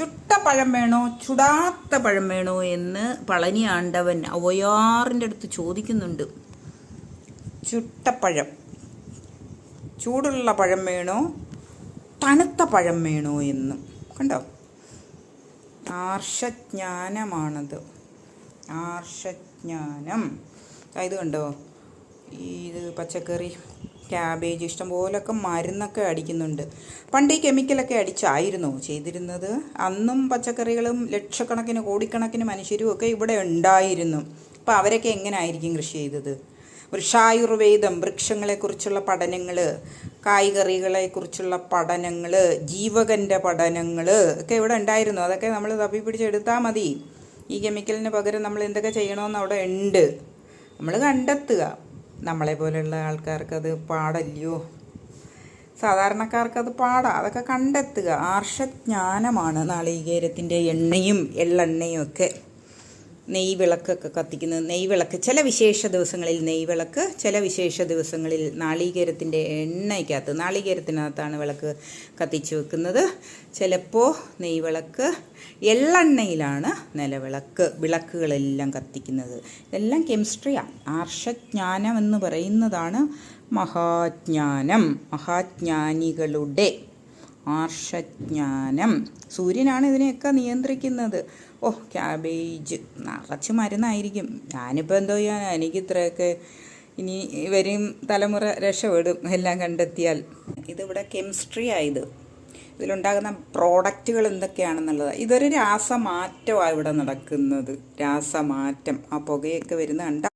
ചുട്ട പഴം വേണോ ചുടാത്ത പഴം വേണോ എന്ന് പളനി ആണ്ടവൻ അവയാറിൻ്റെ അടുത്ത് ചോദിക്കുന്നുണ്ട്. ചുട്ടപ്പഴം, ചൂടുള്ള പഴം വേണോ തണുത്ത പഴം വേണോ എന്ന്. കണ്ടോ, ആർഷജ്ഞാനമാണത്, ആർഷജ്ഞാനം. ഇത് കണ്ടോ, ഇത് പച്ചക്കറി, ക്യാബേജ്, ഇഷ്ടംപോലൊക്കെ മരുന്നൊക്കെ അടിക്കുന്നുണ്ട്. പണ്ട് ഈ കെമിക്കലൊക്കെ അടിച്ചായിരുന്നോ ചെയ്തിരുന്നത്? അന്നും പച്ചക്കറികളും ലക്ഷക്കണക്കിന് കോടിക്കണക്കിന് മനുഷ്യരും ഒക്കെ ഇവിടെ ഉണ്ടായിരുന്നു. അപ്പോൾ അവരൊക്കെ എങ്ങനെ ആയിരിക്കും കൃഷി ചെയ്തത്? വൃക്ഷായുർവേദം, വൃക്ഷങ്ങളെക്കുറിച്ചുള്ള പഠനങ്ങൾ, കായ്കറികളെക്കുറിച്ചുള്ള പഠനങ്ങൾ, ജീവകൻ്റെ പഠനങ്ങൾ ഒക്കെ ഇവിടെ ഉണ്ടായിരുന്നു. അതൊക്കെ നമ്മൾ തപ്പിപ്പിടിച്ചെടുത്താൽ മതി. ഈ കെമിക്കലിന് പകരം നമ്മൾ എന്തൊക്കെ ചെയ്യണമെന്ന് അവിടെ ഉണ്ട്. നമ്മൾ കണ്ടെത്തുക. നമ്മളെ പോലെയുള്ള ആൾക്കാർക്കത് പാടല്ലയോ, സാധാരണക്കാർക്കത് പാടാം. അതൊക്കെ കണ്ടെത്തുക. ആർഷജ്ഞാനമാണ് നാളികേരത്തിൻ്റെ എണ്ണയും എള്ളെണ്ണയും ഒക്കെ. നെയ്വിളക്കൊക്കെ കത്തിക്കുന്നത്, നെയ്വിളക്ക് ചില വിശേഷ ദിവസങ്ങളിൽ നെയ്വിളക്ക്, ചില വിശേഷ ദിവസങ്ങളിൽ നാളികേരത്തിൻ്റെ എണ്ണയ്ക്കകത്ത്, നാളികേരത്തിനകത്താണ് വിളക്ക് കത്തിച്ച് വെക്കുന്നത്. ചിലപ്പോൾ നെയ്വിളക്ക്, എള്ളെണ്ണയിലാണ് നിലവിളക്ക്, വിളക്കുകളെല്ലാം കത്തിക്കുന്നത്. ഇതെല്ലാം കെമിസ്ട്രിയാണ്. ആർഷജ്ഞാനം എന്ന് പറയുന്നതാണ് മഹാജ്ഞാനം, മഹാജ്ഞാനികളുടെ ആർഷജ്ഞാനം. സൂര്യനാണ് ഇതിനെയൊക്കെ നിയന്ത്രിക്കുന്നത്. ഓ, ക്യാബേജ് നിറച്ച് മരുന്നായിരിക്കും. ഞാനിപ്പോൾ എന്തോ ചെയ്യാൻ, എനിക്ക് ഇത്രയൊക്കെ ഇനി വരും തലമുറ രക്ഷപ്പെടും എല്ലാം കണ്ടെത്തിയാൽ. ഇതിവിടെ കെമിസ്ട്രി ആയത്, ഇതിലുണ്ടാകുന്ന പ്രോഡക്റ്റുകൾ എന്തൊക്കെയാണെന്നുള്ളത്. ഇതൊരു രാസമാറ്റമാണ് ഇവിടെ നടക്കുന്നത്, രാസമാറ്റം. ആ പുകയൊക്കെ വരുന്ന കണ്ട